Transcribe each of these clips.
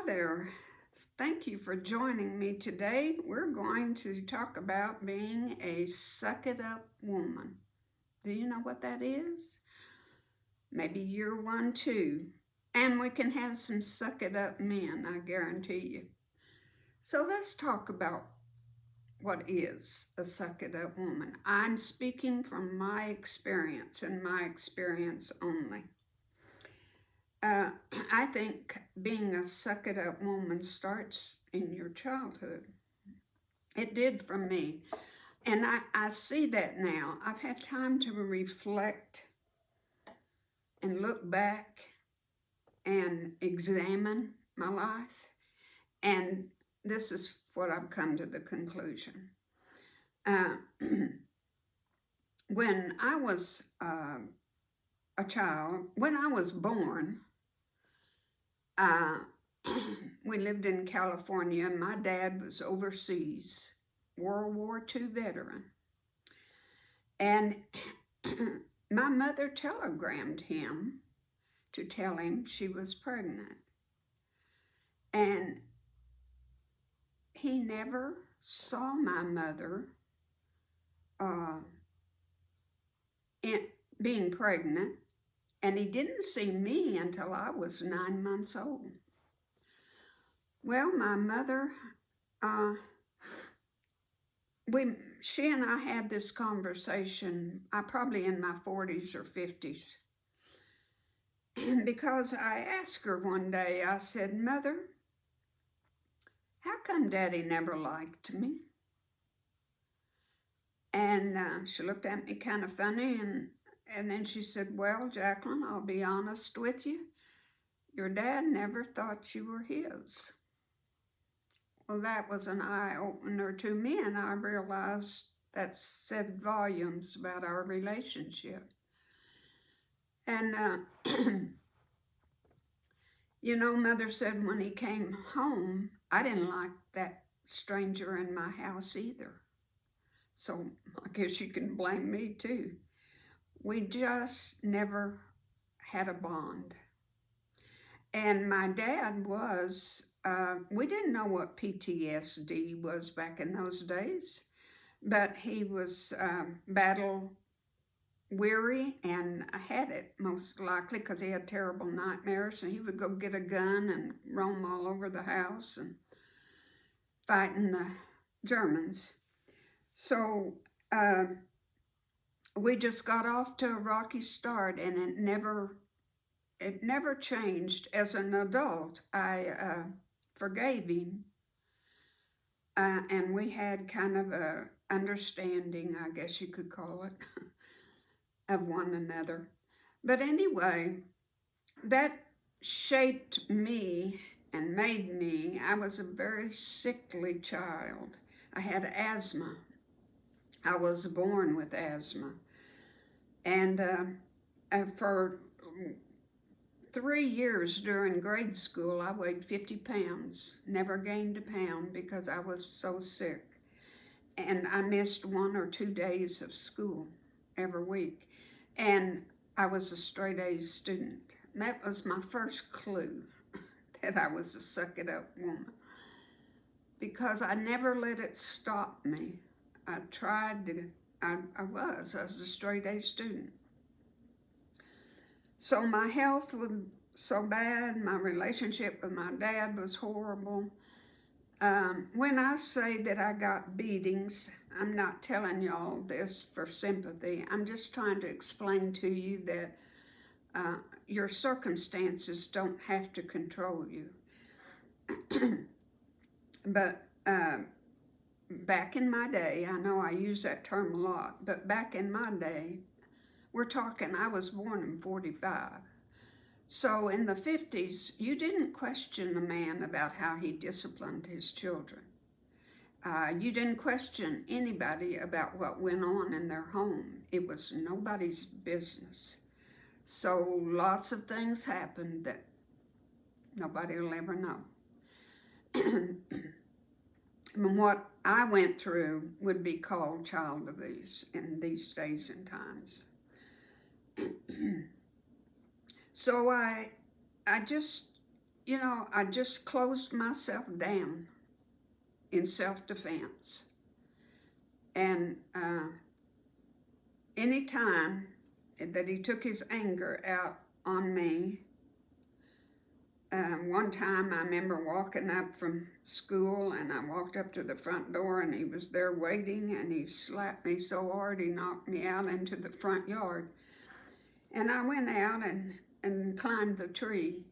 Hi there. Thank you for joining me today. We're going to talk about being a suck it up woman. Do you know what that is? Maybe you're one too. And we can have some suck it up men, I guarantee you. So let's talk about what is a suck it up woman. I'm speaking from my experience and my experience only. Uh, I think being a suck it up woman starts in your childhood. It did for me. And I see that now. I've had time to reflect and look back and examine my life. And this is what I've come to the conclusion. Uh, when I was a child, when I was born, uh, we lived in California, and my dad was overseas, World War II veteran. And my mother telegrammed him to tell him she was pregnant. And he never saw my mother being pregnant, and he didn't see me until I was 9 months old. Well, my mother, she and I had this conversation, probably in my 40s or 50s, because I asked her one day, I said, "Mother, how come Daddy never liked me?" And she looked at me kind of funny, and then she said, "Well, Jacqueline, I'll be honest with you. Your dad never thought you were his." Well, that was an eye-opener to me, and I realized that said volumes about our relationship. And, Mother said when he came home, I didn't like that stranger in my house either. So I guess you can blame me too. We just never had a bond. And my dad was, we didn't know what PTSD was back in those days, but he was battle weary and had it most likely because he had terrible nightmares, and he would go get a gun and roam all over the house and fighting the Germans. So we just got off to a rocky start, and it never changed. As an adult, I forgave him, and we had kind of a understanding, I guess you could call it, of one another. But anyway, that shaped me and made me. I was a very sickly child. I had asthma. I was born with asthma. And for 3 years during grade school, I weighed 50 pounds, never gained a pound because I was so sick. And I missed 1 or 2 days of school every week. And I was a straight A student. That was my first clue that I was a suck it up woman, because I never let it stop me. I was a straight A student. So my health was so bad, my relationship with my dad was horrible. When I say that I got beatings, I'm not telling y'all this for sympathy. I'm just trying to explain to you that your circumstances don't have to control you. But back in my day, I know I use that term a lot, but back in my day, we're talking, I was born in 45. So in the 50s, you didn't question a man about how he disciplined his children. You didn't question anybody about what went on in their home. It was nobody's business. So lots of things happened that nobody will ever know. And what I went through would be called child abuse in these days and times. So I just you know, I just closed myself down in self-defense. And any time that he took his anger out on me, one time I remember walking up from school, and I walked up to the front door, and he was there waiting, and he slapped me so hard he knocked me out into the front yard. And I went out and climbed the tree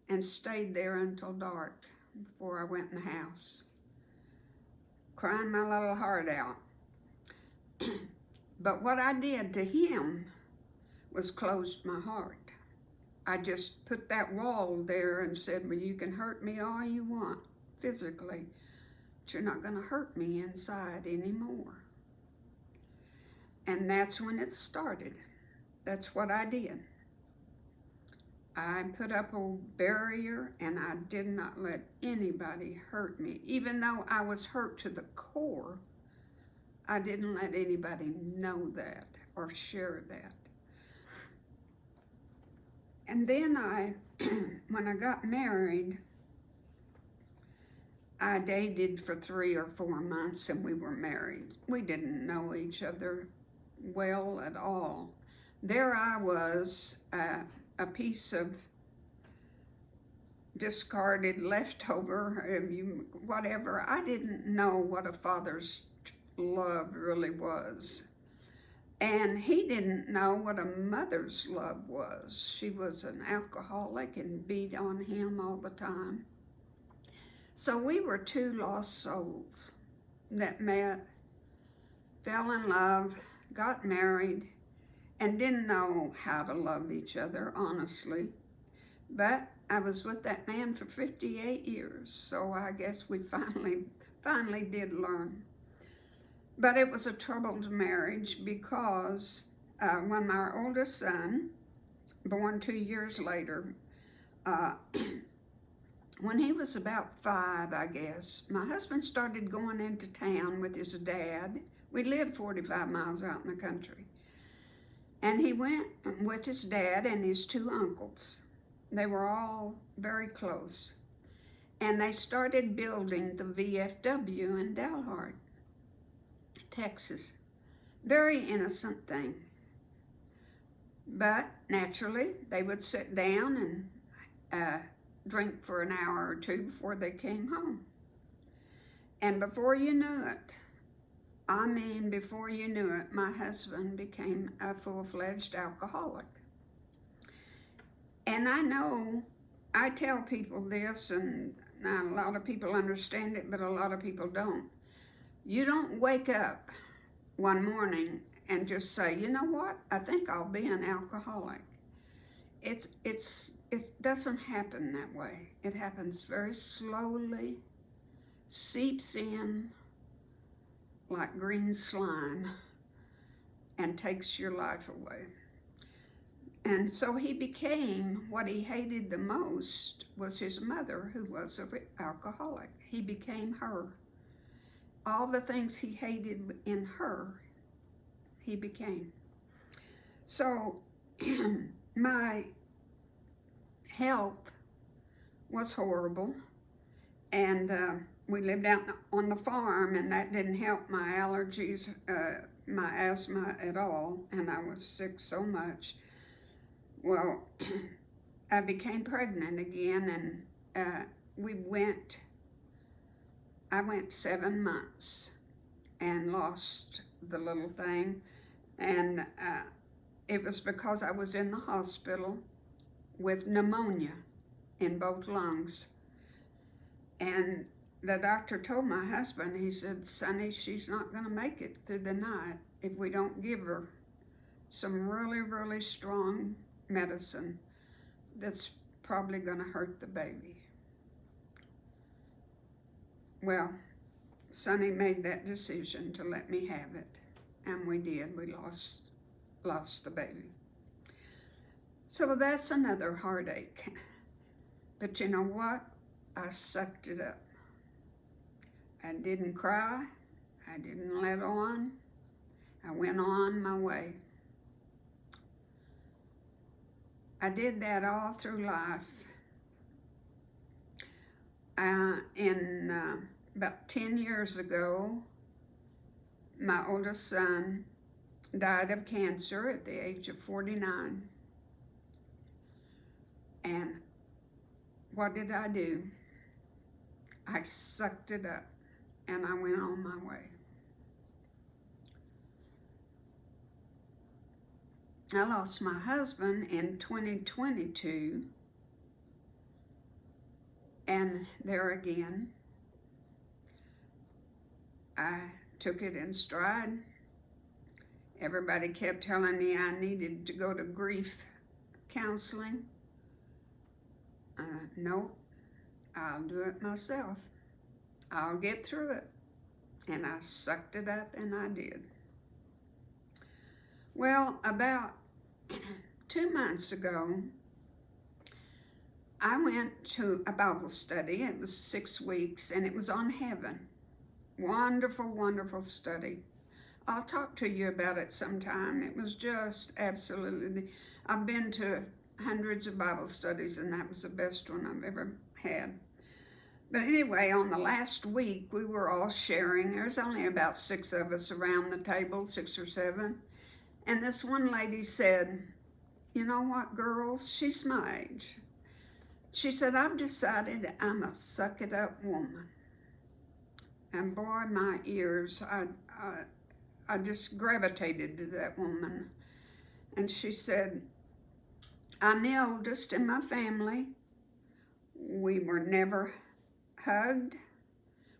and stayed there until dark before I went in the house, crying my little heart out. But what I did to him was closed my heart. I just put that wall there and said, well, you can hurt me all you want physically, but you're not going to hurt me inside anymore. And that's when it started. That's what I did. I put up a barrier, and I did not let anybody hurt me. Even though I was hurt to the core, I didn't let anybody know that or share that. And then when I got married, I dated for 3 or 4 months, and we were married. We didn't know each other well at all. There I was, a piece of discarded leftover, whatever. I didn't know what a father's love really was. And he didn't know what a mother's love was. She was an alcoholic and beat on him all the time. So we were 2 lost souls that met, fell in love, got married, and didn't know how to love each other, honestly. But I was with that man for 58 years, so I guess we finally did learn. But it was a troubled marriage because when our oldest son, born 2 years later, when he was about 5, I guess, my husband started going into town with his dad. We lived 45 miles out in the country. And he went with his dad and his 2 uncles. They were all very close. And they started building the VFW in Dalhart, Texas. Very innocent thing. But naturally, they would sit down and drink for an hour or 2 before they came home. And before you knew it, before you knew it, my husband became a full-fledged alcoholic. And I tell people this, and not a lot of people understand it, but a lot of people don't. You don't wake up one morning and just say, you know what, I think I'll be an alcoholic. It doesn't happen that way. It happens very slowly, seeps in like green slime, and takes your life away. And so he became, what he hated the most was his mother, who was an alcoholic. He became her. All the things he hated in her, he became. So my health was horrible, and we lived out on the farm, and that didn't help my allergies, my asthma at all, and I was sick so much. Well, I became pregnant again, and I went 7 months and lost the little thing, and it was because I was in the hospital with pneumonia in both lungs. And the doctor told my husband, he said, Sonny, she's not going to make it through the night if we don't give her some really, really strong medicine that's probably going to hurt the baby. Well, Sonny made that decision to let me have it, and we did. We lost the baby. So that's another heartache. But you know what? I sucked it up. I didn't cry. I didn't let on. I went on my way. I did that all through life. About 10 years ago, my oldest son died of cancer at the age of 49. And what did I do? I sucked it up and I went on my way. I lost my husband in 2022, and there again, I took it in stride. Everybody kept telling me I needed to go to grief counseling. Nope, I'll do it myself. I'll get through it. And I sucked it up, and I did. Well, about 2 months ago, I went to a Bible study. It was 6 weeks, and it was on heaven. Wonderful, wonderful study. I'll talk to you about it sometime. It was just absolutely, I've been to hundreds of Bible studies, and that was the best one I've ever had. But anyway, on the last week, we were all sharing. There's only about 6 of us around the table, 6 or 7. And this one lady said, "You know what, girls?" She's my age. She said, "I've decided I'm a suck-it-up woman." And boy, my ears, I just gravitated to that woman. And she said, "I'm the oldest in my family. We were never hugged.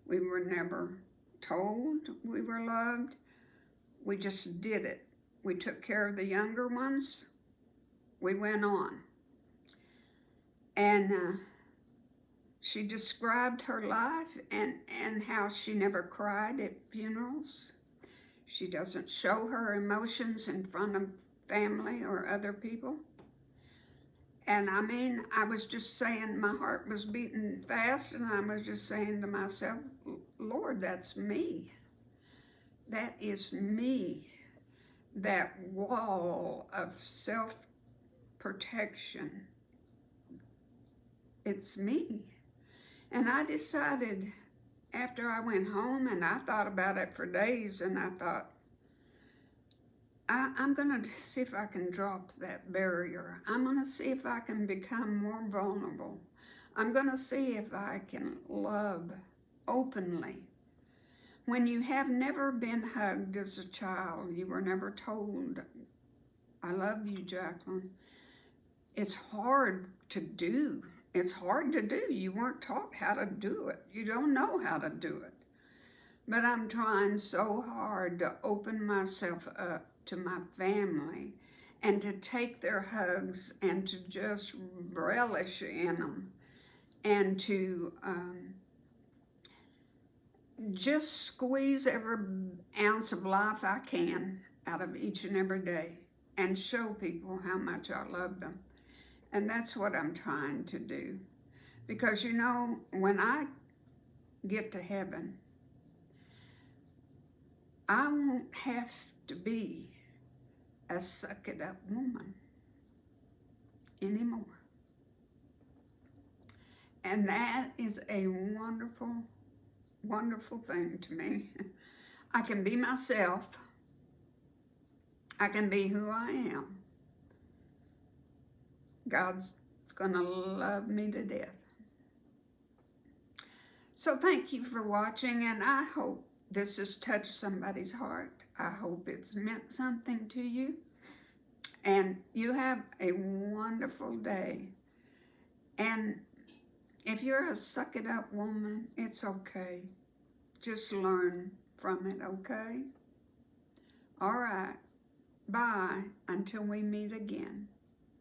We were never told we were loved. We just did it. We took care of the younger ones. We went on." And she described her life and how she never cried at funerals. She doesn't show her emotions in front of family or other people. And I mean, I was just saying, my heart was beating fast, and I was just saying to myself, Lord, that's me. That is me. That wall of self-protection. It's me. And I decided after I went home, and I thought about it for days, and I thought, I'm going to see if I can drop that barrier. I'm going to see if I can become more vulnerable. I'm going to see if I can love openly. When you have never been hugged as a child, you were never told, "I love you, Jacqueline." It's hard to do. It's hard to do. You weren't taught how to do it. You don't know how to do it. But I'm trying so hard to open myself up to my family and to take their hugs and to just relish in them and to just squeeze every ounce of life I can out of each and every day and show people how much I love them. And that's what I'm trying to do. Because, you know, when I get to heaven, I won't have to be a suck-it-up woman anymore. And that is a wonderful, wonderful thing to me. I can be myself. I can be who I am. God's going to love me to death. So thank you for watching, and I hope this has touched somebody's heart. I hope it's meant something to you. And you have a wonderful day. And if you're a suck-it-up woman, it's okay. Just learn from it, okay? All right. Bye until we meet again.